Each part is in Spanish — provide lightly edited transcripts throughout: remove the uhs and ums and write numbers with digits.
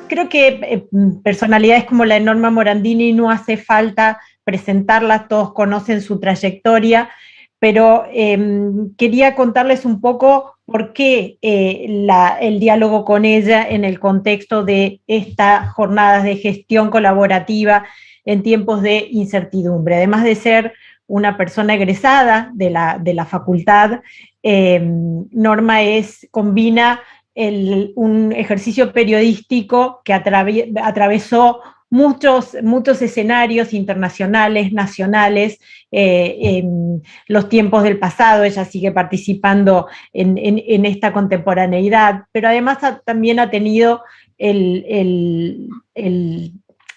creo que personalidades como la de Norma Morandini no hace falta presentarlas, todos conocen su trayectoria, pero quería contarles un poco por qué el diálogo con ella en el contexto de estas jornadas de gestión colaborativa en tiempos de incertidumbre. Además de ser una persona egresada de la facultad, Norma combina un ejercicio periodístico que atravesó muchos escenarios internacionales, nacionales, en los tiempos del pasado. Ella sigue participando en esta contemporaneidad, pero además también ha tenido el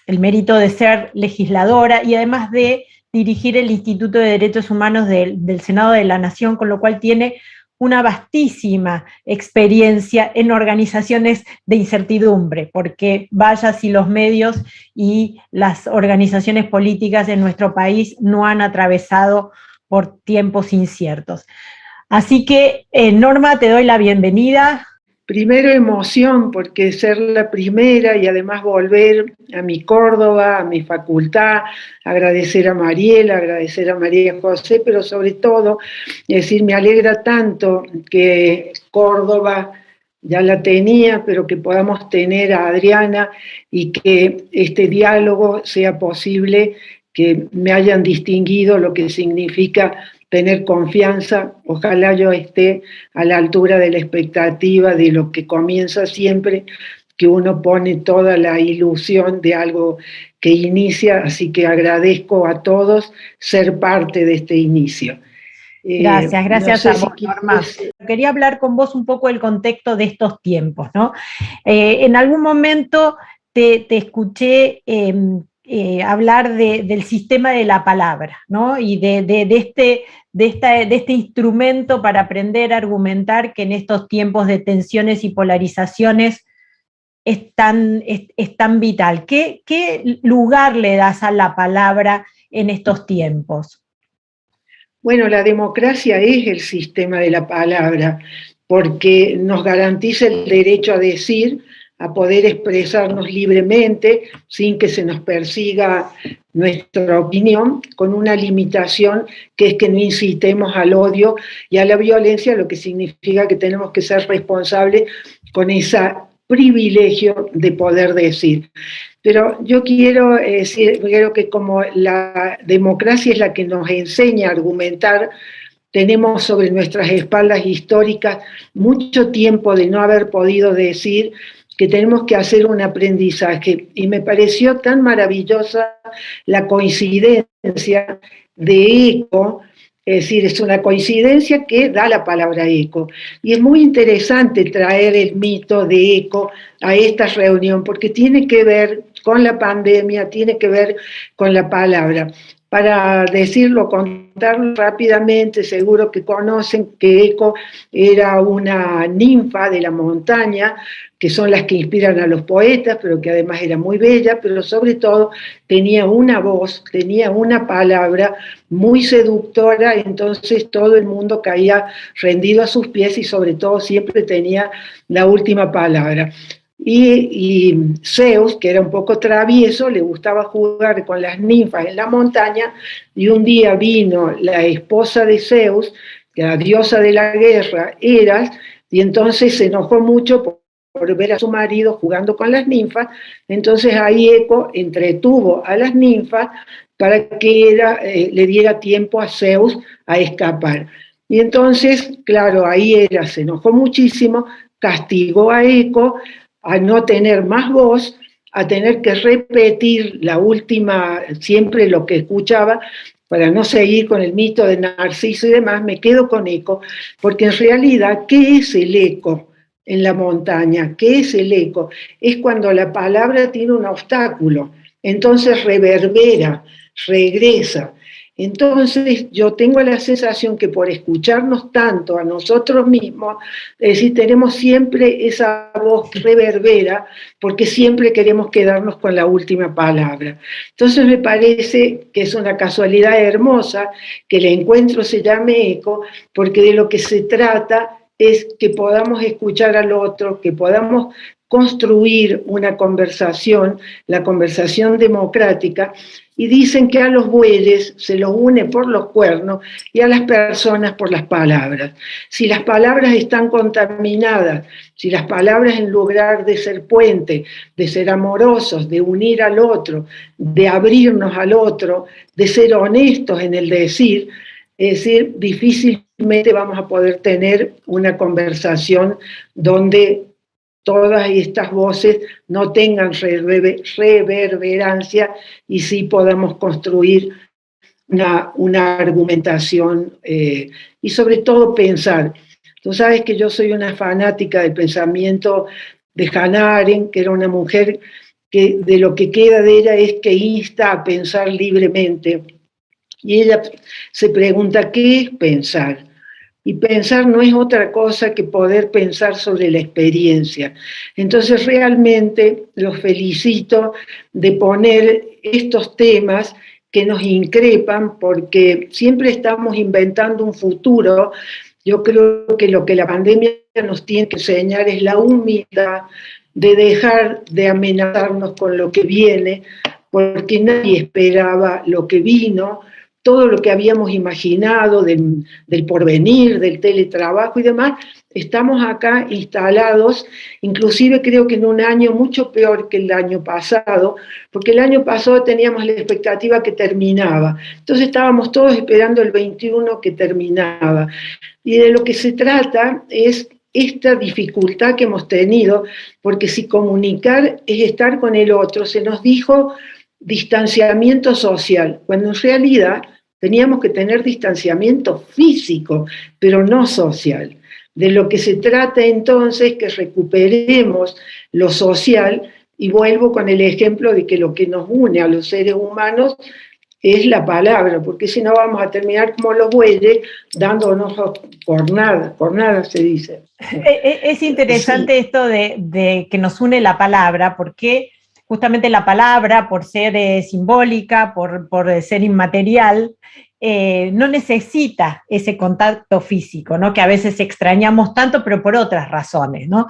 mérito de ser legisladora y además de dirigir el Instituto de Derechos Humanos del Senado de la Nación, con lo cual tiene una vastísima experiencia en organizaciones de incertidumbre, porque vaya si los medios y las organizaciones políticas en nuestro país no han atravesado por tiempos inciertos. Así que, Norma, te doy la bienvenida. Primero emoción, porque ser la primera y además volver a mi Córdoba, a mi facultad, agradecer a Mariela, agradecer a María José, pero sobre todo, es decir, me alegra tanto que Córdoba ya la tenía, pero que podamos tener a Adriana y que este diálogo sea posible, que me hayan distinguido lo que significa tener confianza. Ojalá yo esté a la altura de la expectativa de lo que comienza siempre, que uno pone toda la ilusión de algo que inicia, así que agradezco a todos ser parte de este inicio. Gracias a vos, Norma. Quería hablar con vos un poco del contexto de estos tiempos, ¿no? En algún momento te escuché hablar del sistema de la palabra, ¿no? Y de este instrumento para aprender a argumentar, que en estos tiempos de tensiones y polarizaciones es tan vital. ¿Qué lugar le das a la palabra en estos tiempos? Bueno, la democracia es el sistema de la palabra, porque nos garantiza el derecho a decir, a poder expresarnos libremente, sin que se nos persiga nuestra opinión, con una limitación que es que no incitemos al odio y a la violencia, lo que significa que tenemos que ser responsables con ese privilegio de poder decir. Pero yo quiero decir, creo que como la democracia es la que nos enseña a argumentar, tenemos sobre nuestras espaldas históricas mucho tiempo de no haber podido decir, que tenemos que hacer un aprendizaje. Y me pareció tan maravillosa la coincidencia de ECO, es decir, es una coincidencia que da la palabra ECO. Y es muy interesante traer el mito de ECO a esta reunión, porque tiene que ver con la pandemia, tiene que ver con la palabra. Para decirlo, contarlo rápidamente, seguro que conocen que ECO era una ninfa de la montaña, que son las que inspiran a los poetas, pero que además era muy bella, pero sobre todo tenía una voz, tenía una palabra muy seductora, entonces todo el mundo caía rendido a sus pies y sobre todo siempre tenía la última palabra. Y Zeus, que era un poco travieso, le gustaba jugar con las ninfas en la montaña, y un día vino la esposa de Zeus, la diosa de la guerra, Eras, y entonces se enojó mucho por ver a su marido jugando con las ninfas. Entonces ahí Eco entretuvo a las ninfas para que le diera tiempo a Zeus a escapar. Y entonces, claro, ahí Eras se enojó muchísimo, castigó a Eco a no tener más voz, a tener que repetir la última, siempre lo que escuchaba, para no seguir con el mito de Narciso y demás. Me quedo con Eco, porque en realidad, ¿qué es el eco en la montaña? ¿Qué es el eco? Es cuando la palabra tiene un obstáculo, entonces reverbera, regresa. Entonces yo tengo la sensación que por escucharnos tanto a nosotros mismos, es decir, tenemos siempre esa voz que reverbera, porque siempre queremos quedarnos con la última palabra. Entonces me parece que es una casualidad hermosa que el encuentro se llame Eco, porque de lo que se trata es que podamos escuchar al otro, que podamos construir una conversación, la conversación democrática, y dicen que a los bueyes se los une por los cuernos y a las personas por las palabras. Si las palabras están contaminadas, si las palabras en lugar de ser puente, de ser amorosos, de unir al otro, de abrirnos al otro, de ser honestos en el decir, es decir, difícilmente vamos a poder tener una conversación donde todas estas voces no tengan reverberancia y sí podamos construir una argumentación y sobre todo pensar. Tú sabes que yo soy una fanática del pensamiento de Hannah Arendt, que era una mujer que de lo que queda de ella es que insta a pensar libremente. Y ella se pregunta, ¿qué es pensar? Y pensar no es otra cosa que poder pensar sobre la experiencia. Entonces realmente los felicito de poner estos temas que nos increpan, porque siempre estamos inventando un futuro. Yo creo que lo que la pandemia nos tiene que enseñar es la humildad de dejar de amenazarnos con lo que viene, porque nadie esperaba lo que vino. Todo lo que habíamos imaginado del porvenir, del teletrabajo y demás, estamos acá instalados, inclusive creo que en un año mucho peor que el año pasado, porque el año pasado teníamos la expectativa que terminaba, entonces estábamos todos esperando el 21 que terminaba, y de lo que se trata es esta dificultad que hemos tenido, porque si comunicar es estar con el otro, se nos dijo distanciamiento social, cuando en realidad teníamos que tener distanciamiento físico, pero no social. De lo que se trata entonces es que recuperemos lo social, y vuelvo con el ejemplo de que lo que nos une a los seres humanos es la palabra, porque si no vamos a terminar como los bueyes, dándonos por nada se dice. Es interesante sí. Esto de que nos une la palabra, porque justamente la palabra, por ser simbólica, por ser inmaterial, no necesita ese contacto físico, ¿no? Que a veces extrañamos tanto, pero por otras razones, ¿no?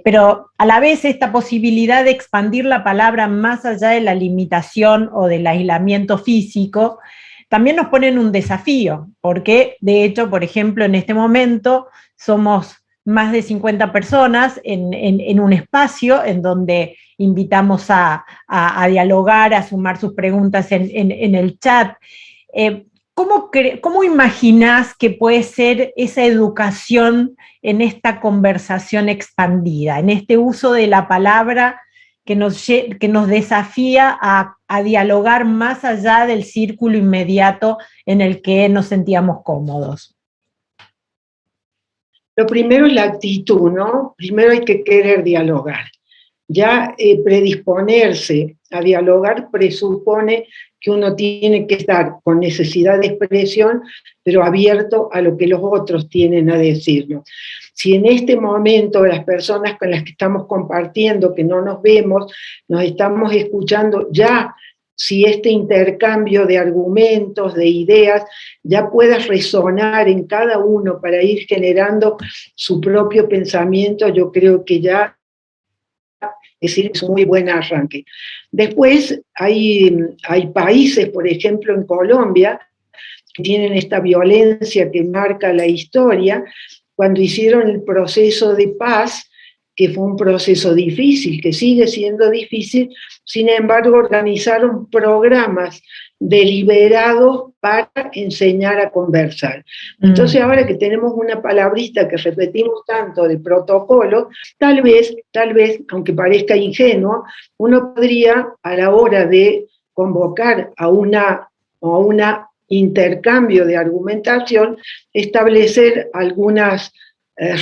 Pero a la vez esta posibilidad de expandir la palabra más allá de la limitación o del aislamiento físico, también nos pone en un desafío, porque de hecho, por ejemplo, en este momento somos más de 50 personas en un espacio en donde invitamos a dialogar, a sumar sus preguntas en el chat. ¿Cómo imaginás que puede ser esa educación en esta conversación expandida, en este uso de la palabra que nos desafía a dialogar más allá del círculo inmediato en el que nos sentíamos cómodos? Lo primero es la actitud, ¿no? Primero hay que querer dialogar. Ya predisponerse a dialogar presupone que uno tiene que estar con necesidad de expresión, pero abierto a lo que los otros tienen a decirnos. Si en este momento las personas con las que estamos compartiendo, que no nos vemos, nos estamos escuchando, ya si este intercambio de argumentos, de ideas, ya pueda resonar en cada uno para ir generando su propio pensamiento, yo creo que ya es decir, es un muy buen arranque. Después hay países, por ejemplo en Colombia, que tienen esta violencia que marca la historia, cuando hicieron el proceso de paz, que fue un proceso difícil, que sigue siendo difícil, sin embargo organizaron programas deliberados para enseñar a conversar. Entonces ahora que tenemos una palabrita que repetimos tanto de protocolo, tal vez, aunque parezca ingenuo, uno podría a la hora de convocar a una intercambio de argumentación, establecer algunas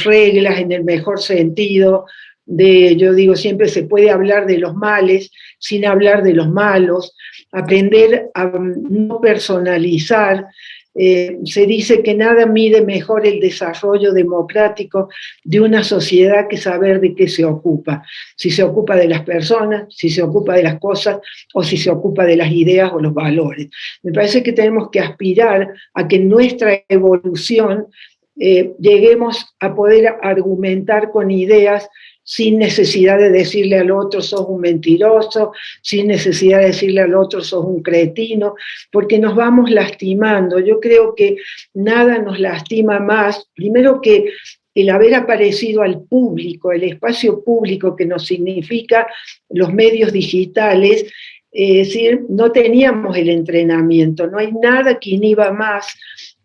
reglas en el mejor sentido, yo digo siempre se puede hablar de los males sin hablar de los malos, aprender a no personalizar. Se dice que nada mide mejor el desarrollo democrático de una sociedad que saber de qué se ocupa. Si se ocupa de las personas, si se ocupa de las cosas, o si se ocupa de las ideas o los valores. Me parece que tenemos que aspirar a que nuestra evolución lleguemos a poder argumentar con ideas sin necesidad de decirle al otro sos un mentiroso, sin necesidad de decirle al otro sos un cretino, porque nos vamos lastimando. Yo creo que nada nos lastima más, primero que el haber aparecido al público, el espacio público que nos significa los medios digitales, es decir, no teníamos el entrenamiento, no hay nada que inhiba más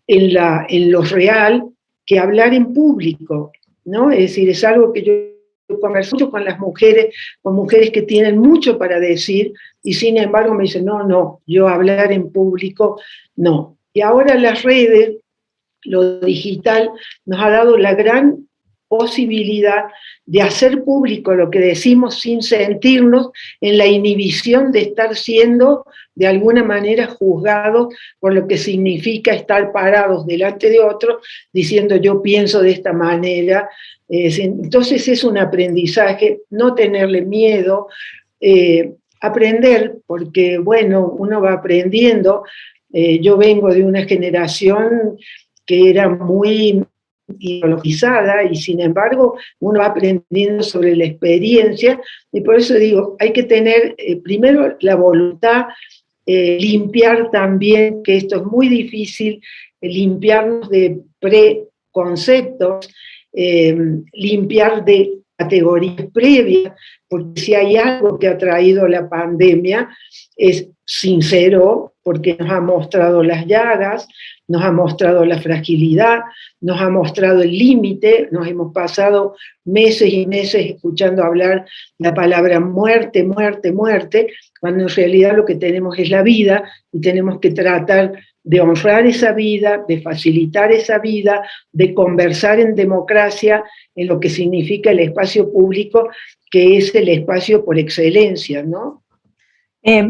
en lo real que hablar en público, ¿no? Es decir, es algo que yo converso mucho con las mujeres, con mujeres que tienen mucho para decir, y sin embargo me dicen, no, yo hablar en público, no. Y ahora las redes, lo digital, nos ha dado la gran posibilidad de hacer público lo que decimos sin sentirnos en la inhibición de estar siendo de alguna manera juzgados por lo que significa estar parados delante de otros diciendo yo pienso de esta manera. Entonces es un aprendizaje, no tenerle miedo, aprender, porque bueno, uno va aprendiendo. Yo vengo de una generación que era muy ideologizada y sin embargo uno va aprendiendo sobre la experiencia y por eso digo, hay que tener primero la voluntad, limpiar también, que esto es muy difícil, limpiarnos de preconceptos, limpiar de categorías previas, porque si hay algo que ha traído la pandemia es sincero, porque nos ha mostrado las llagas, nos ha mostrado la fragilidad, nos ha mostrado el límite, nos hemos pasado meses y meses escuchando hablar la palabra muerte, muerte, muerte, cuando en realidad lo que tenemos es la vida y tenemos que tratar de honrar esa vida, de facilitar esa vida, de conversar en democracia, en lo que significa el espacio público, que es el espacio por excelencia, ¿no?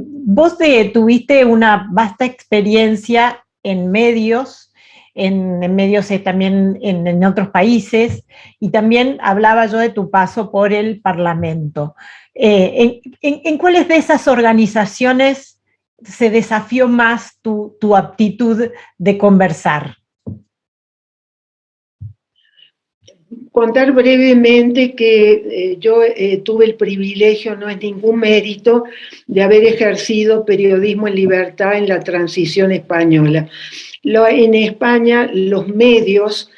Vos tuviste una vasta experiencia en medios, en medios también en otros países, y también hablaba yo de tu paso por el Parlamento. ¿En cuáles de esas organizaciones se desafió más tu aptitud de conversar? Contar brevemente que yo tuve el privilegio, no es ningún mérito, de haber ejercido periodismo en libertad en la transición española. En España los medios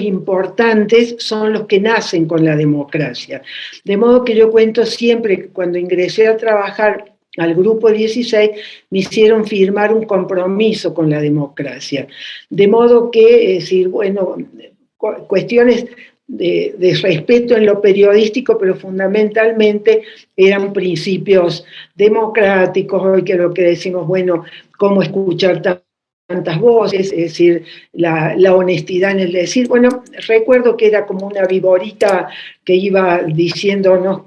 importantes son los que nacen con la democracia. De modo que yo cuento siempre que cuando ingresé a trabajar al Grupo 16, me hicieron firmar un compromiso con la democracia. De modo que, es decir, bueno, cuestiones de respeto en lo periodístico, pero fundamentalmente eran principios democráticos, hoy que lo que decimos, bueno, cómo escuchar tantas voces, es decir, la honestidad en el decir. Bueno, recuerdo que era como una viborita que iba diciéndonos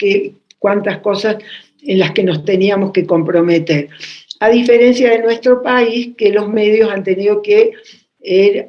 cuántas cosas en las que nos teníamos que comprometer. A diferencia de nuestro país, que los medios han tenido que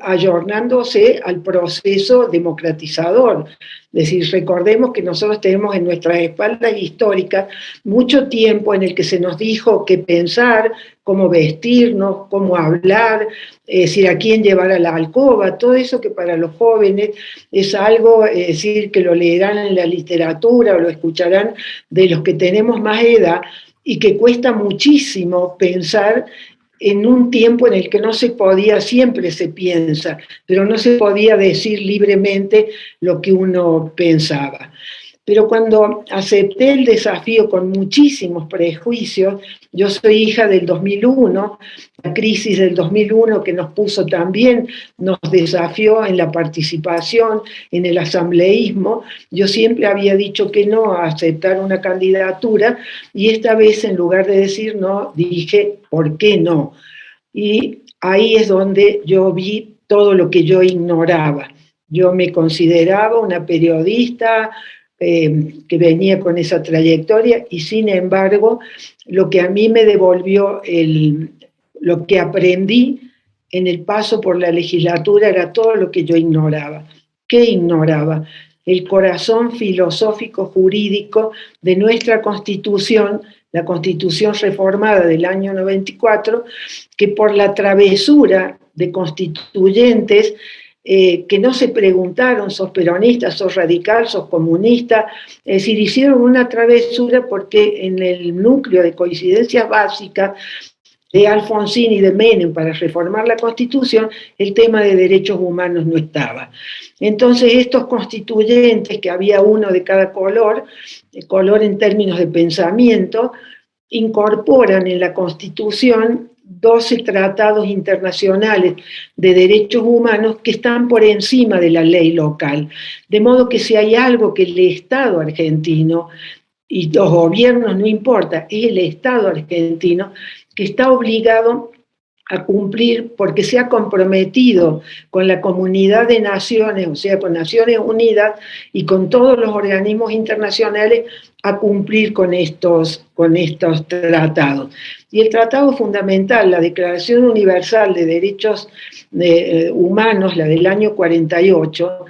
ayornándose al proceso democratizador. Es decir, recordemos que nosotros tenemos en nuestras espaldas históricas mucho tiempo en el que se nos dijo qué pensar, cómo vestirnos, cómo hablar, es decir, a quién llevar a la alcoba, todo eso que para los jóvenes es algo, es decir, que lo leerán en la literatura o lo escucharán de los que tenemos más edad y que cuesta muchísimo pensar en un tiempo en el que no se podía, siempre se piensa, pero no se podía decir libremente lo que uno pensaba. Pero cuando acepté el desafío con muchísimos prejuicios, yo soy hija del 2001, la crisis del 2001 que nos puso también, nos desafió en la participación, en el asambleísmo, yo siempre había dicho que no a aceptar una candidatura y esta vez en lugar de decir no, dije ¿por qué no? Y ahí es donde yo vi todo lo que yo ignoraba. Yo me consideraba una periodista que venía con esa trayectoria y sin embargo lo que a mí me devolvió, lo que aprendí en el paso por la legislatura era todo lo que yo ignoraba. ¿Qué ignoraba? El corazón filosófico jurídico de nuestra Constitución, la Constitución reformada del año 94, que por la travesura de constituyentes que no se preguntaron, sos peronista, sos radical, sos comunista, es decir, hicieron una travesura porque en el núcleo de coincidencias básicas de Alfonsín y de Menem para reformar la Constitución, el tema de derechos humanos no estaba. Entonces estos constituyentes, que había uno de cada color en términos de pensamiento, incorporan en la Constitución 12 tratados internacionales de derechos humanos que están por encima de la ley local. De modo que si hay algo que el Estado argentino y los gobiernos, no importa, es el Estado argentino que está obligado a cumplir porque se ha comprometido con la comunidad de naciones, o sea, con Naciones Unidas y con todos los organismos internacionales a cumplir con estos tratados. Y el tratado fundamental, la Declaración Universal de Derechos Humanos, la del año 48,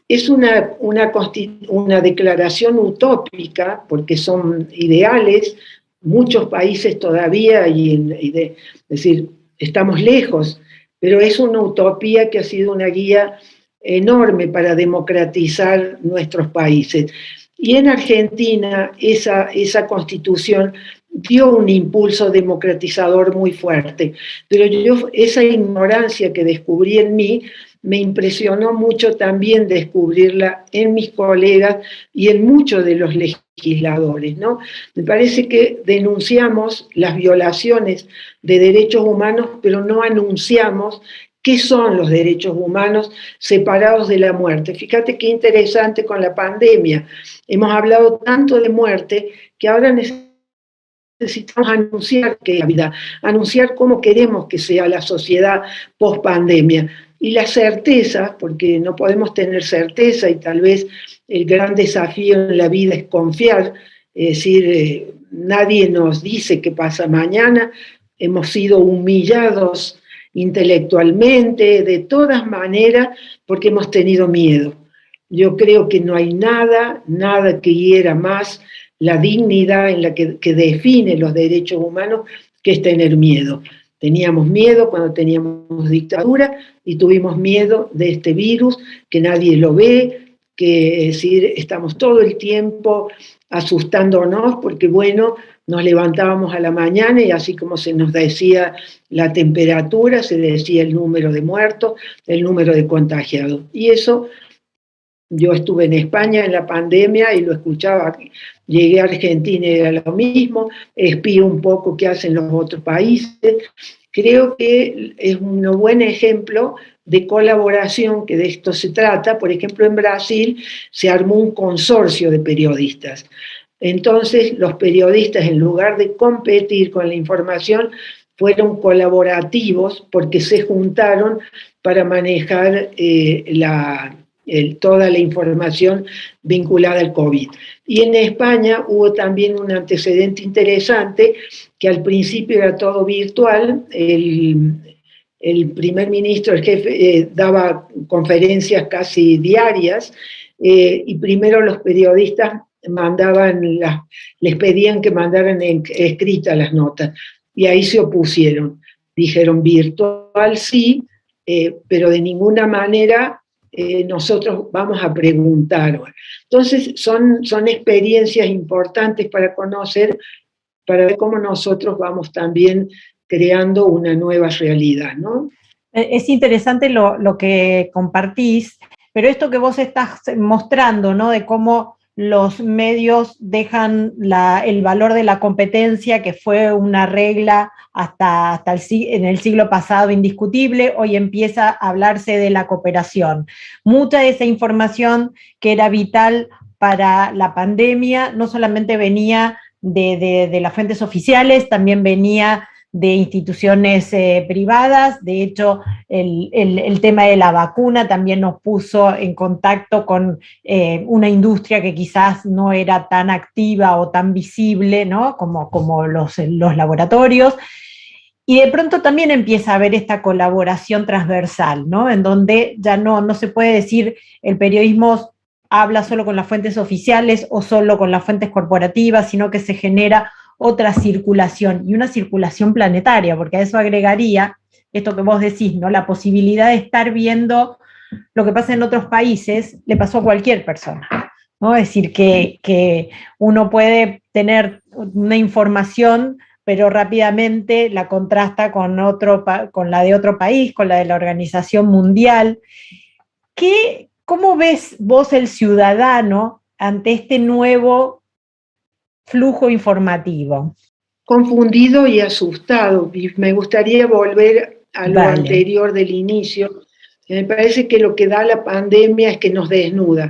es una declaración utópica, porque son ideales, muchos países todavía, es decir, estamos lejos, pero es una utopía que ha sido una guía enorme para democratizar nuestros países. Y en Argentina esa constitución dio un impulso democratizador muy fuerte, pero esa ignorancia que descubrí en mí, me impresionó mucho también descubrirla en mis colegas y en muchos de los legisladores, ¿no? Me parece que denunciamos las violaciones de derechos humanos, pero no anunciamos qué son los derechos humanos separados de la muerte. Fíjate qué interesante con la pandemia. Hemos hablado tanto de muerte que ahora necesitamos anunciar que la vida, anunciar cómo queremos que sea la sociedad post pandemia. Y la certeza, porque no podemos tener certeza y tal vez el gran desafío en la vida es confiar, es decir, nadie nos dice qué pasa mañana, hemos sido humillados intelectualmente, de todas maneras, porque hemos tenido miedo. Yo creo que no hay nada que hiera más la dignidad en la que define los derechos humanos, que es tener miedo. Teníamos miedo cuando teníamos dictadura y tuvimos miedo de este virus que nadie lo ve, que es decir, estamos todo el tiempo asustándonos porque, bueno, nos levantábamos a la mañana y así como se nos decía la temperatura, se decía el número de muertos, el número de contagiados. Y eso, yo estuve en España en la pandemia y lo escuchaba, llegué a Argentina y era lo mismo, espío un poco qué hacen los otros países. Creo que es un buen ejemplo de colaboración, que de esto se trata. Por ejemplo, en Brasil se armó un consorcio de periodistas. Entonces, los periodistas, en lugar de competir con la información, fueron colaborativos porque se juntaron para manejar toda la información vinculada al COVID. Y en España hubo también un antecedente interesante, que al principio era todo virtual. El primer ministro, el jefe, daba conferencias casi diarias, y primero los periodistas les pedían que mandaran escritas las notas, y ahí se opusieron. Dijeron virtual sí, pero de ninguna manera nosotros vamos a preguntar. Entonces son experiencias importantes para conocer, para ver cómo nosotros vamos también creando una nueva realidad, ¿no? Es interesante lo que compartís, pero esto que vos estás mostrando, ¿no? De cómo los medios dejan el valor de la competencia, que fue una regla hasta en el siglo pasado indiscutible, hoy empieza a hablarse de la cooperación. Mucha de esa información que era vital para la pandemia no solamente venía de las fuentes oficiales, también venía de instituciones privadas. De hecho, el tema de la vacuna también nos puso en contacto con una industria que quizás no era tan activa o tan visible, ¿no? como los laboratorios. Y de pronto también empieza a haber esta colaboración transversal, ¿no? En donde ya no se puede decir el periodismo habla solo con las fuentes oficiales o solo con las fuentes corporativas, sino que se genera otra circulación, y una circulación planetaria, porque a eso agregaría esto que vos decís, ¿no? La posibilidad de estar viendo lo que pasa en otros países le pasó a cualquier persona, ¿no? Es decir, que uno puede tener una información, pero rápidamente la contrasta con la de otro país, con la de la Organización Mundial. ¿Cómo ves vos el ciudadano ante este nuevo flujo informativo? Confundido y asustado. Y me gustaría volver a lo anterior del inicio. Me parece que lo que da la pandemia es que nos desnuda.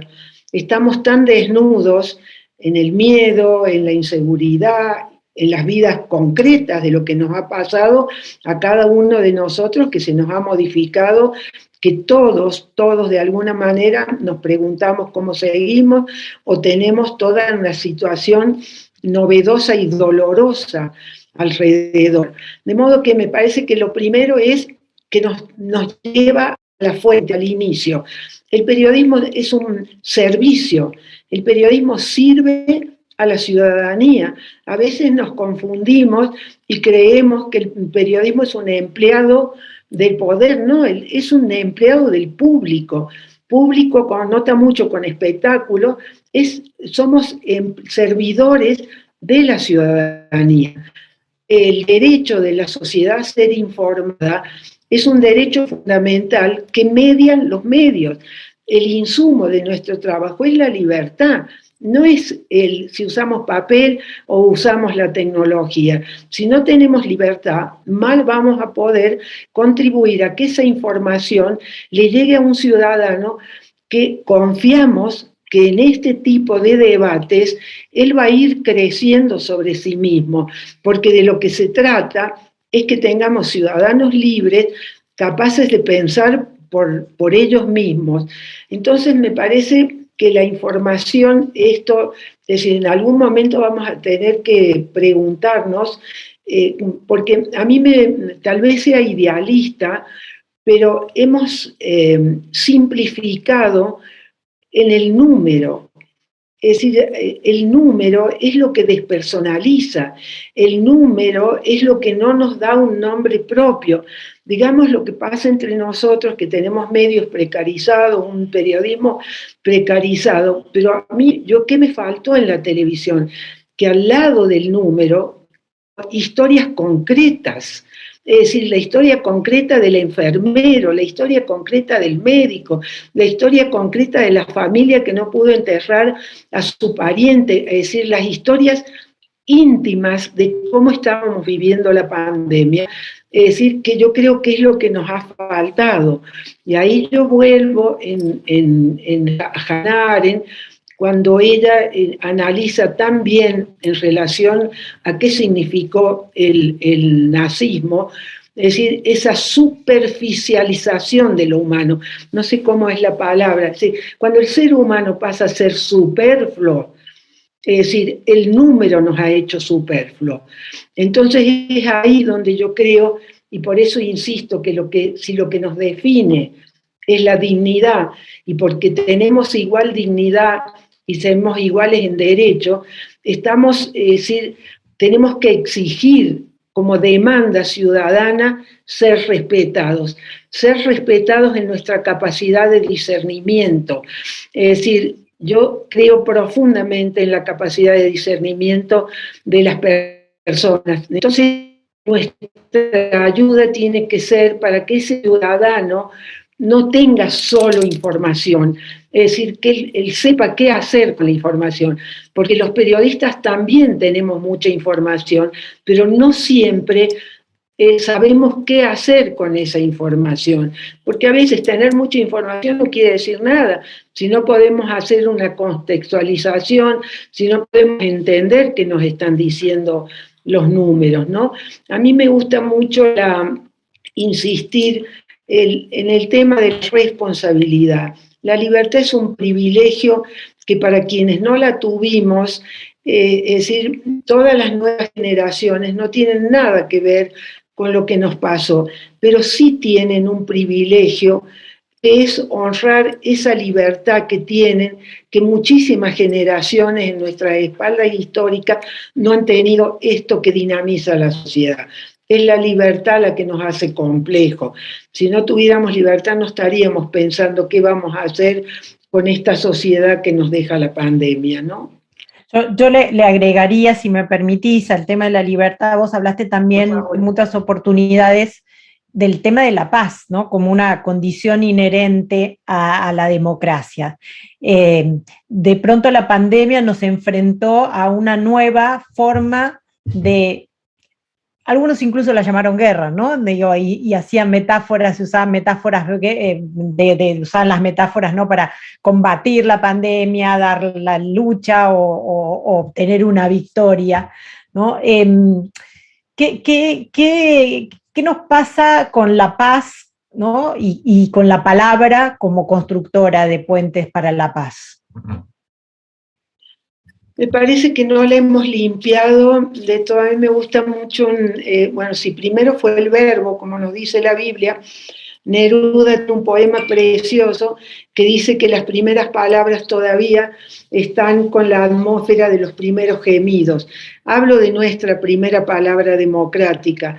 Estamos tan desnudos en el miedo, en la inseguridad, en las vidas concretas de lo que nos ha pasado a cada uno de nosotros, que se nos ha modificado, que todos de alguna manera nos preguntamos cómo seguimos o tenemos toda una situación novedosa y dolorosa alrededor. De modo que me parece que lo primero es que nos lleva a la fuente, al inicio. El periodismo es un servicio, el periodismo sirve a la ciudadanía. A veces nos confundimos y creemos que el periodismo es un empleado del poder, no, es un empleado del público. Público connota mucho con espectáculo, somos servidores de la ciudadanía. El derecho de la sociedad a ser informada es un derecho fundamental que median los medios. El insumo de nuestro trabajo es la libertad, no es si usamos papel o usamos la tecnología. Si no tenemos libertad, mal vamos a poder contribuir a que esa información le llegue a un ciudadano que confiamos que en este tipo de debates él va a ir creciendo sobre sí mismo, porque de lo que se trata es que tengamos ciudadanos libres, capaces de pensar por ellos mismos. Entonces me parece que la información, es decir, en algún momento vamos a tener que preguntarnos, porque a mí tal vez sea idealista, pero hemos simplificado en el número. Es decir, el número es lo que despersonaliza, el número es lo que no nos da un nombre propio. Digamos lo que pasa entre nosotros, que tenemos medios precarizados, un periodismo precarizado, pero a mí, ¿qué me faltó en la televisión? Que al lado del número, historias concretas. Es decir, la historia concreta del enfermero, la historia concreta del médico, la historia concreta de la familia que no pudo enterrar a su pariente, es decir, las historias íntimas de cómo estábamos viviendo la pandemia. Es decir, que yo creo que es lo que nos ha faltado. Y ahí yo vuelvo en Hannah Arendt, cuando ella analiza tan bien en relación a qué significó el nazismo, es decir, esa superficialización de lo humano, no sé cómo es la palabra, es decir, cuando el ser humano pasa a ser superfluo, es decir, el número nos ha hecho superfluo. Entonces es ahí donde yo creo, y por eso insisto, que si lo que nos define es la dignidad, y porque tenemos igual dignidad y somos iguales en derecho, es decir, tenemos que exigir como demanda ciudadana ser respetados en nuestra capacidad de discernimiento. Es decir, yo creo profundamente en la capacidad de discernimiento de las personas. Entonces, nuestra ayuda tiene que ser para que ese ciudadano no tenga solo información, es decir, que él sepa qué hacer con la información, porque los periodistas también tenemos mucha información, pero no siempre sabemos qué hacer con esa información, porque a veces tener mucha información no quiere decir nada, si no podemos hacer una contextualización, si no podemos entender qué nos están diciendo los números, ¿no? A mí me gusta mucho insistir en el tema de la responsabilidad. La libertad es un privilegio que para quienes no la tuvimos, es decir, todas las nuevas generaciones no tienen nada que ver con lo que nos pasó, pero sí tienen un privilegio, que es honrar esa libertad que tienen, que muchísimas generaciones en nuestra espalda histórica no han tenido esto que dinamiza la sociedad. es la libertad la que nos hace complejos. Si no tuviéramos libertad no estaríamos pensando qué vamos a hacer con esta sociedad que nos deja la pandemia, ¿no? Yo le agregaría, si me permitís, al tema de la libertad. Vos hablaste también en muchas oportunidades del tema de la paz, ¿no? Como una condición inherente a la democracia. De pronto la pandemia nos enfrentó a una nueva forma de, algunos incluso la llamaron guerra, ¿no? Digo, y hacían metáforas, se usaban metáforas, usaban las metáforas, ¿no? Para combatir la pandemia, dar la lucha o obtener una victoria, ¿no? ¿Qué nos pasa con la paz, ¿no? Y con la palabra como constructora de puentes para la paz? Me parece que no la hemos limpiado, de todo. A mí me gusta mucho, bueno, si primero fue el verbo, como nos dice la Biblia, Neruda tiene un poema precioso que dice que las primeras palabras todavía están con la atmósfera de los primeros gemidos. Hablo de nuestra primera palabra democrática.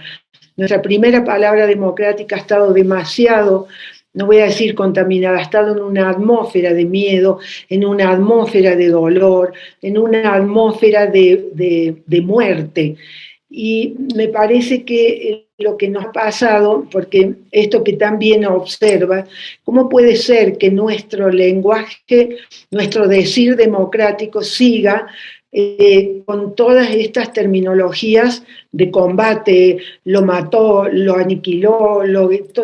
Nuestra primera palabra democrática ha estado demasiado, no voy a decir contaminada, ha estado en una atmósfera de miedo, en una atmósfera de dolor, en una atmósfera de muerte. Y me parece que lo que nos ha pasado, porque esto que también observa, ¿cómo puede ser que nuestro lenguaje, nuestro decir democrático siga con todas estas terminologías de combate, lo mató, lo aniquiló,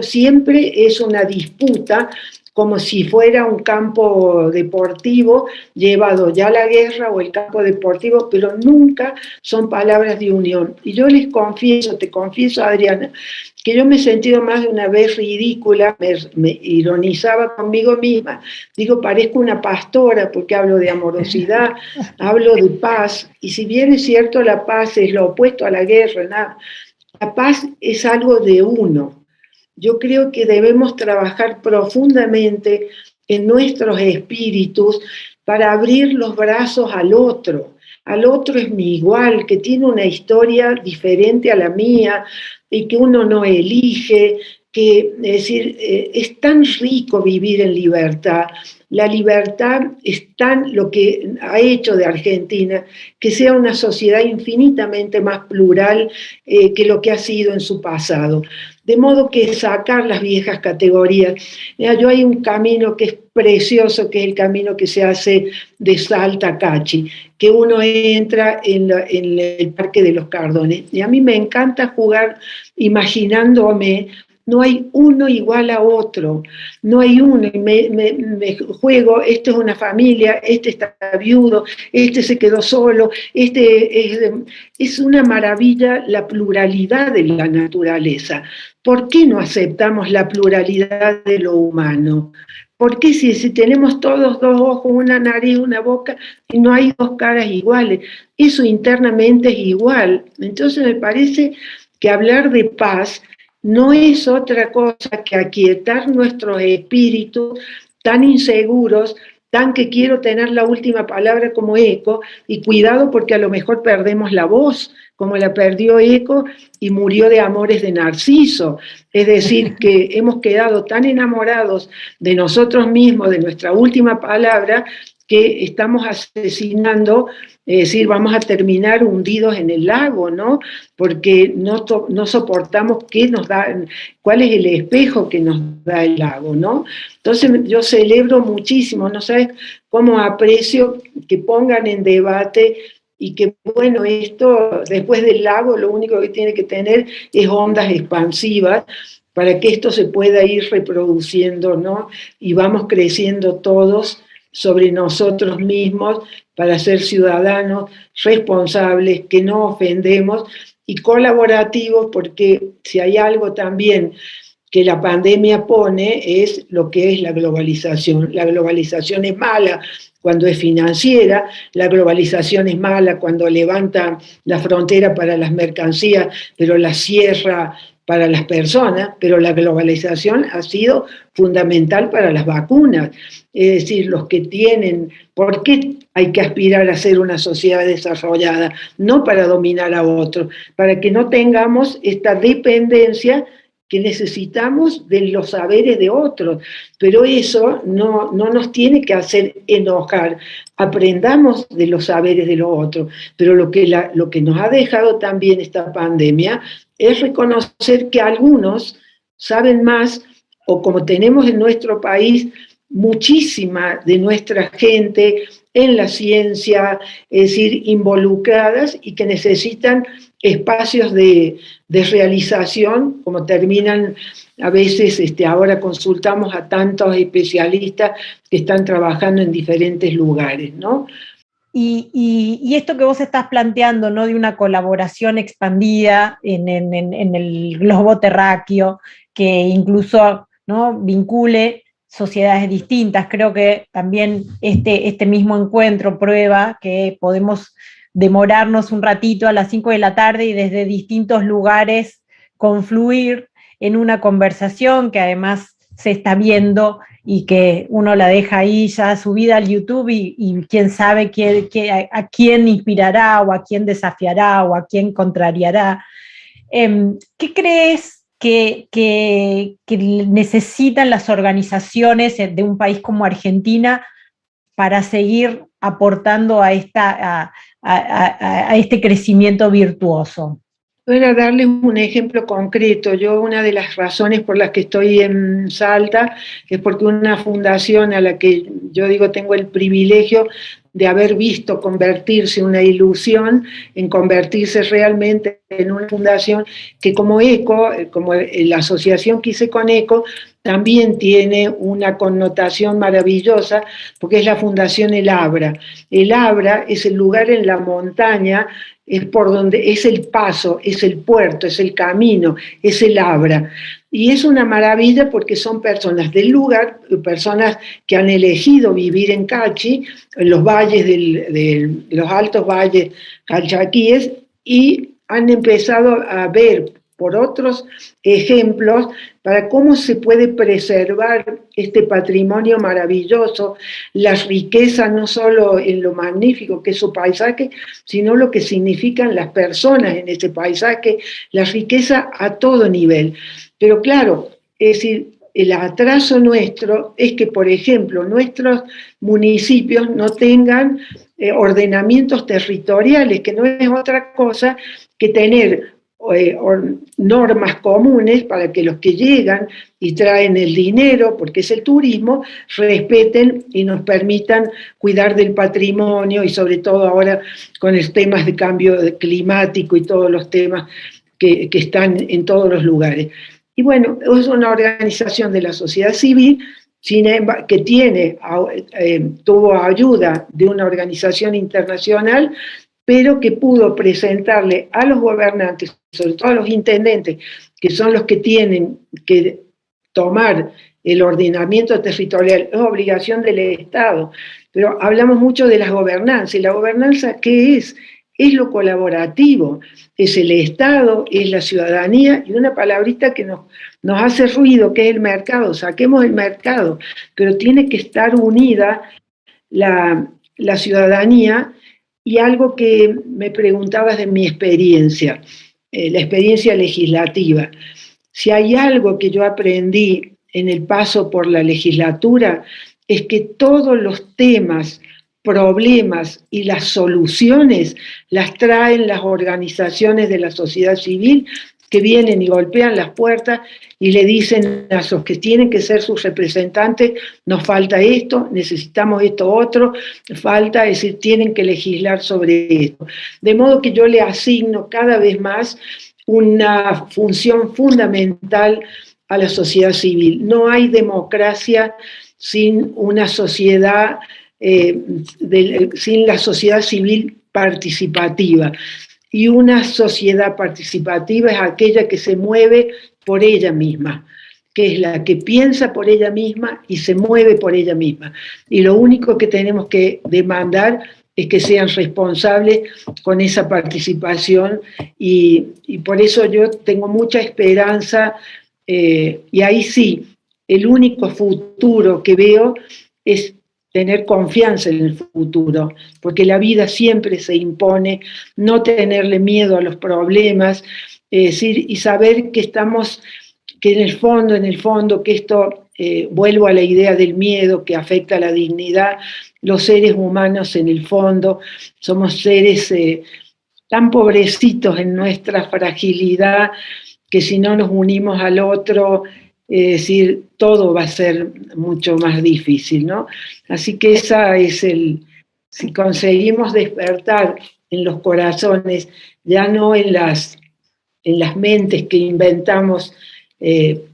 siempre es una disputa como si fuera un campo deportivo llevado ya a la guerra o el campo deportivo, pero nunca son palabras de unión. Y yo les confieso, te confieso, Adriana, que yo me he sentido más de una vez ridícula, me ironizaba conmigo misma, digo, parezco una pastora porque hablo de amorosidad, hablo de paz, y si bien es cierto la paz es lo opuesto a la guerra, nada, la paz es algo de uno. Yo creo que debemos trabajar profundamente en nuestros espíritus para abrir los brazos al otro. Al otro es mi igual, que tiene una historia diferente a la mía y que uno no elige, que es decir, es tan rico vivir en libertad. La libertad es tan lo que ha hecho de Argentina, que sea una sociedad infinitamente más plural que lo que ha sido en su pasado. De modo que sacar las viejas categorías. Mira, yo hay un camino que es precioso, que es el camino que se hace de Salta a Cachi, que uno entra en el Parque de los Cardones. Y a mí me encanta jugar imaginándome. No hay uno igual a otro, no hay uno, me juego, esto es una familia, este está viudo, este se quedó solo, es una maravilla la pluralidad de la naturaleza. ¿Por qué no aceptamos la pluralidad de lo humano? ¿Por qué si tenemos todos dos ojos, una nariz, una boca, y no hay dos caras iguales? Eso internamente es igual. Entonces me parece que hablar de paz no es otra cosa que aquietar nuestros espíritus tan inseguros, tan que quiero tener la última palabra como Eco, y cuidado porque a lo mejor perdemos la voz, como la perdió Eco y murió de amores de Narciso. Es decir, que hemos quedado tan enamorados de nosotros mismos, de nuestra última palabra, que estamos asesinando, es decir, vamos a terminar hundidos en el lago, ¿no? Porque no soportamos cuál es el espejo que nos da el lago, ¿no? Entonces yo celebro muchísimo, no sabes cómo aprecio que pongan en debate y que, bueno, esto después del lago lo único que tiene que tener es ondas expansivas para que esto se pueda ir reproduciendo, ¿no? Y vamos creciendo todos sobre nosotros mismos para ser ciudadanos responsables, que no ofendemos y colaborativos, porque si hay algo también que la pandemia pone es lo que es la globalización. La globalización es mala cuando es financiera, la globalización es mala cuando levanta la frontera para las mercancías, pero la cierra para las personas, pero la globalización ha sido fundamental para las vacunas. Es decir, los que tienen, ¿por qué hay que aspirar a ser una sociedad desarrollada? No para dominar a otros, para que no tengamos esta dependencia que necesitamos de los saberes de otros, pero eso no nos tiene que hacer enojar. Aprendamos de los saberes de los otros, pero lo que nos ha dejado también esta pandemia es reconocer que algunos saben más, o como tenemos en nuestro país muchísima de nuestra gente en la ciencia, es decir, involucradas y que necesitan espacios de realización, como terminan a veces, ahora consultamos a tantos especialistas que están trabajando en diferentes lugares, ¿no? Y esto que vos estás planteando, ¿no? De una colaboración expandida en el globo terráqueo, que incluso, ¿no?, vincule sociedades distintas. Creo que también este mismo encuentro prueba que podemos demorarnos un ratito a las 5 de la tarde y desde distintos lugares confluir en una conversación que además se está viendo y que uno la deja ahí ya subida al YouTube y quién sabe a quién inspirará o a quién desafiará o a quién contrariará. ¿Qué crees que necesitan las organizaciones de un país como Argentina para seguir aportando a este crecimiento virtuoso? Para darles un ejemplo concreto, yo una de las razones por las que estoy en Salta es porque una fundación a la que yo digo tengo el privilegio de haber visto convertirse una ilusión en convertirse realmente en una fundación que como ECO, como la asociación que hice con ECO, también tiene una connotación maravillosa porque es la Fundación El Abra. El Abra es el lugar en la montaña, es por donde es el paso, es el puerto, es el camino, es el Abra. Y es una maravilla porque son personas del lugar, personas que han elegido vivir en Cachi, en los valles, los altos valles calchaquíes, y han empezado a ver por otros ejemplos para cómo se puede preservar este patrimonio maravilloso, las riquezas no solo en lo magnífico que es su paisaje, sino lo que significan las personas en ese paisaje, la riqueza a todo nivel. Pero claro, es decir, el atraso nuestro es que, por ejemplo, nuestros municipios no tengan ordenamientos territoriales, que no es otra cosa que tener normas comunes para que los que llegan y traen el dinero, porque es el turismo, respeten y nos permitan cuidar del patrimonio y sobre todo ahora con los temas de cambio climático y todos los temas que están en todos los lugares. Y bueno, es una organización de la sociedad civil que tuvo ayuda de una organización internacional, pero que pudo presentarle a los gobernantes, sobre todo a los intendentes, que son los que tienen que tomar el ordenamiento territorial, es obligación del Estado, pero hablamos mucho de la gobernanza, y la gobernanza, ¿qué es? Es lo colaborativo, es el Estado, es la ciudadanía, y una palabrita que nos hace ruido, que es el mercado, saquemos el mercado, pero tiene que estar unida la ciudadanía. Y algo que me preguntabas de mi experiencia, la experiencia legislativa. Si hay algo que yo aprendí en el paso por la legislatura, es que todos los temas, problemas y las soluciones las traen las organizaciones de la sociedad civil, que vienen y golpean las puertas y le dicen a los que tienen que ser sus representantes, nos falta esto, necesitamos esto otro, falta, es decir, tienen que legislar sobre esto. De modo que yo le asigno cada vez más una función fundamental a la sociedad civil. No hay democracia sin una sociedad, sin la sociedad civil participativa. Y una sociedad participativa es aquella que se mueve por ella misma, que es la que piensa por ella misma y se mueve por ella misma. Y lo único que tenemos que demandar es que sean responsables con esa participación y por eso yo tengo mucha esperanza y ahí sí, el único futuro que veo es tener confianza en el futuro, porque la vida siempre se impone, no tenerle miedo a los problemas, es decir, y saber que estamos, que en el fondo, que esto, vuelvo a la idea del miedo que afecta a la dignidad, los seres humanos en el fondo somos seres tan pobrecitos en nuestra fragilidad que si no nos unimos al otro, es decir, todo va a ser mucho más difícil, ¿no? Así que esa es si conseguimos despertar en los corazones, ya no en las mentes que inventamos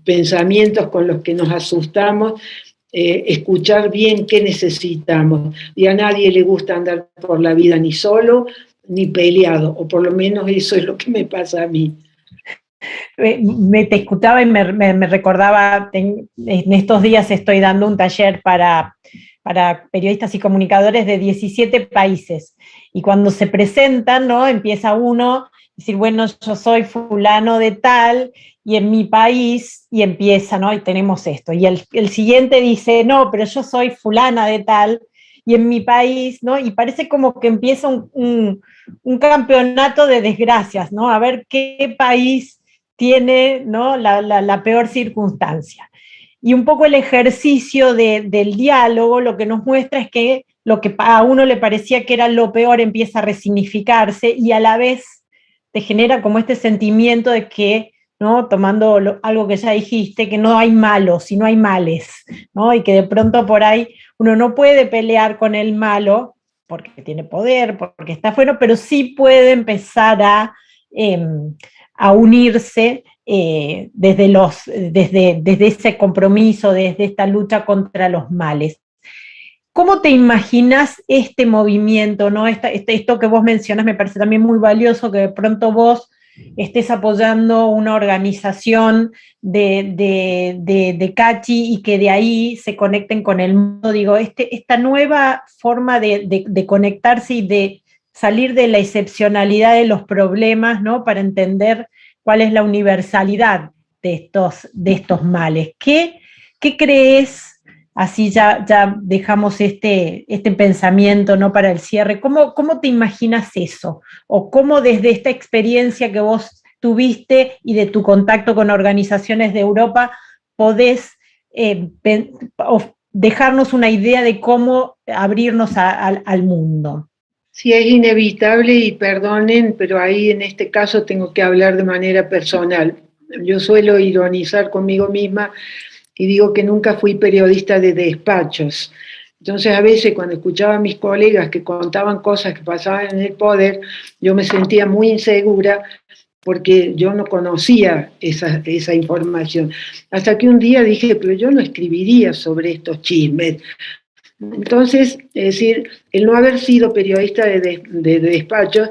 pensamientos con los que nos asustamos, escuchar bien qué necesitamos. Y a nadie le gusta andar por la vida ni solo ni peleado, o por lo menos eso es lo que me pasa a mí. Me te escuchaba y me recordaba, en estos días estoy dando un taller para periodistas y comunicadores de 17 países, y cuando se presentan, ¿no? Empieza uno a decir, bueno, yo soy fulano de tal, y en mi país, y empieza, ¿no? Y tenemos esto, y el siguiente dice, no, pero yo soy fulana de tal, y en mi país, ¿no? Y parece como que empieza un campeonato de desgracias, ¿no? A ver qué país tiene, ¿no? la peor circunstancia. Y un poco el ejercicio del diálogo lo que nos muestra es que lo que a uno le parecía que era lo peor empieza a resignificarse y a la vez te genera como este sentimiento de que, ¿no? Tomando algo que ya dijiste, que no hay malos, sino hay males, ¿no? Y que de pronto por ahí uno no puede pelear con el malo porque tiene poder, porque está bueno, pero sí puede empezar a unirse desde ese compromiso, desde esta lucha contra los males. ¿Cómo te imaginas este movimiento, ¿no? Esto que vos mencionas me parece también muy valioso, que de pronto vos estés apoyando una organización de Cachi y que de ahí se conecten con el mundo. Digo, esta nueva forma de conectarse y de salir de la excepcionalidad de los problemas, ¿no? Para entender cuál es la universalidad de estos males. ¿Qué crees? Así ya dejamos este pensamiento, ¿no? Para el cierre. ¿Cómo te imaginas eso? ¿O cómo desde esta experiencia que vos tuviste y de tu contacto con organizaciones de Europa podés dejarnos una idea de cómo abrirnos al mundo? Sí, es inevitable y perdonen, pero ahí en este caso tengo que hablar de manera personal. Yo suelo ironizar conmigo misma y digo que nunca fui periodista de despachos. Entonces a veces cuando escuchaba a mis colegas que contaban cosas que pasaban en el poder, yo me sentía muy insegura porque yo no conocía esa información. Hasta que un día dije, pero yo no escribiría sobre estos chismes. Entonces, es decir, el no haber sido periodista de despachos,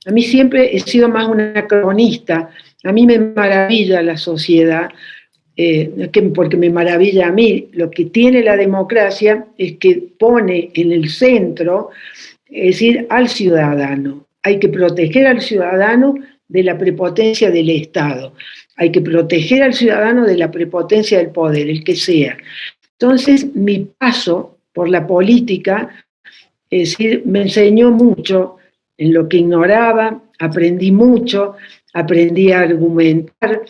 a mí siempre he sido más una cronista. A mí me maravilla la sociedad, porque me maravilla a mí. Lo que tiene la democracia es que pone en el centro, es decir, al ciudadano. Hay que proteger al ciudadano de la prepotencia del Estado. Hay que proteger al ciudadano de la prepotencia del poder, el que sea. Entonces, mi paso por la política, es decir, me enseñó mucho en lo que ignoraba, aprendí mucho, aprendí a argumentar,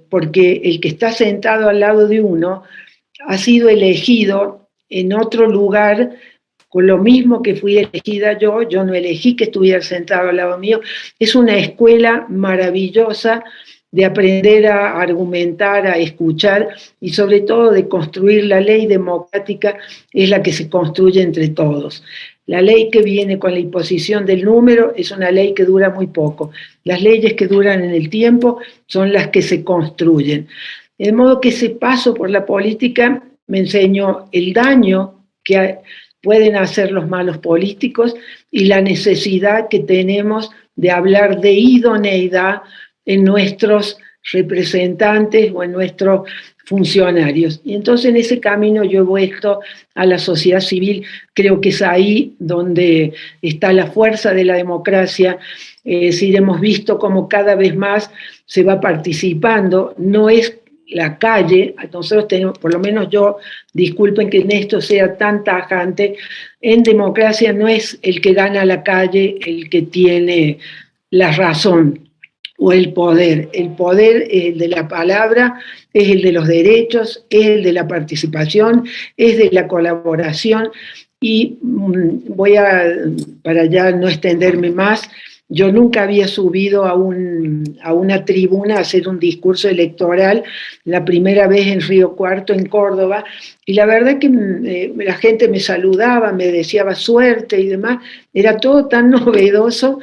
porque el que está sentado al lado de uno ha sido elegido en otro lugar con lo mismo que fui elegida yo no elegí que estuviera sentado al lado mío. Es una escuela maravillosa de aprender a argumentar, a escuchar y sobre todo de construir. La ley democrática es la que se construye entre todos. La ley que viene con la imposición del número es una ley que dura muy poco. Las leyes que duran en el tiempo son las que se construyen. De modo que ese paso por la política me enseñó el daño que pueden hacer los malos políticos y la necesidad que tenemos de hablar de idoneidad en nuestros representantes o en nuestros funcionarios. Y entonces en ese camino yo he vuelto a la sociedad civil, creo que es ahí donde está la fuerza de la democracia. Si hemos visto cómo cada vez más se va participando, no es la calle, nosotros tenemos, por lo menos yo, disculpen que en esto sea tan tajante, en democracia no es el que gana la calle el que tiene la razón o el poder es el de la palabra, es el de los derechos, es el de la participación, es de la colaboración, y para ya no extenderme más, yo nunca había subido a una tribuna a hacer un discurso electoral, la primera vez en Río Cuarto, en Córdoba, y la verdad que la gente me saludaba, me deseaba suerte y demás, era todo tan novedoso,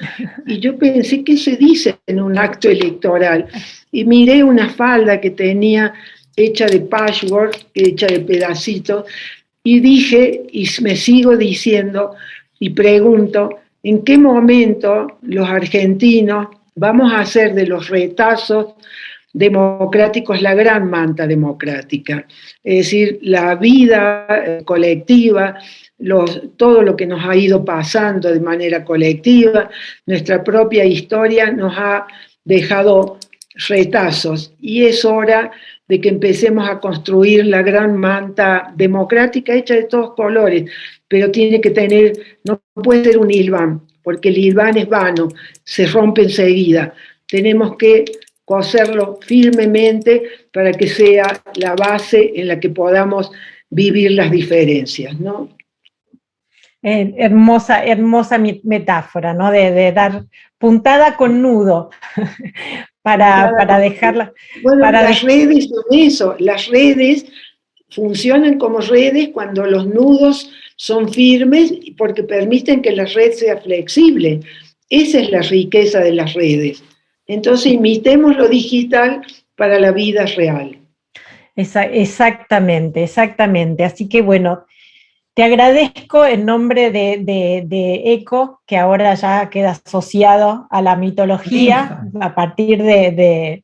y yo pensé, ¿qué se dice en un acto electoral? Y miré una falda que tenía hecha de patchwork, hecha de pedacitos, y dije, y me sigo diciendo, y pregunto, ¿en qué momento los argentinos vamos a hacer de los retazos democráticos la gran manta democrática? Es decir, la vida colectiva, todo lo que nos ha ido pasando de manera colectiva, nuestra propia historia nos ha dejado retazos, y es hora de que empecemos a construir la gran manta democrática hecha de todos colores, pero tiene que tener, no puede ser un hilván, porque el hilván es vano, se rompe enseguida. Tenemos que coserlo firmemente para que sea la base en la que podamos vivir las diferencias, ¿no? Hermosa, hermosa metáfora, ¿no? De dar puntada con nudo para dejarla. Bueno, las redes son eso, las redes funcionan como redes cuando los nudos son firmes porque permiten que la red sea flexible. Esa es la riqueza de las redes. Entonces imitemos lo digital para la vida real. Exactamente, exactamente. Así que bueno, te agradezco en nombre de ECO, que ahora ya queda asociado a la mitología a partir de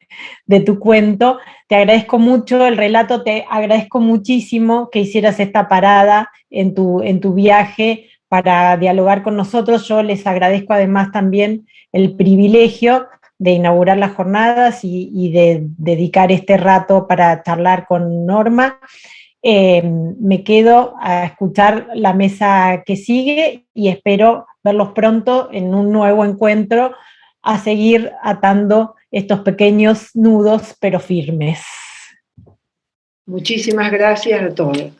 tu cuento. Te agradezco mucho el relato, te agradezco muchísimo que hicieras esta parada en tu viaje para dialogar con nosotros. Yo les agradezco además también el privilegio de inaugurar las jornadas y de dedicar este rato para charlar con Norma. Me quedo a escuchar la mesa que sigue y espero verlos pronto en un nuevo encuentro a seguir atando estos pequeños nudos pero firmes. Muchísimas gracias a todos.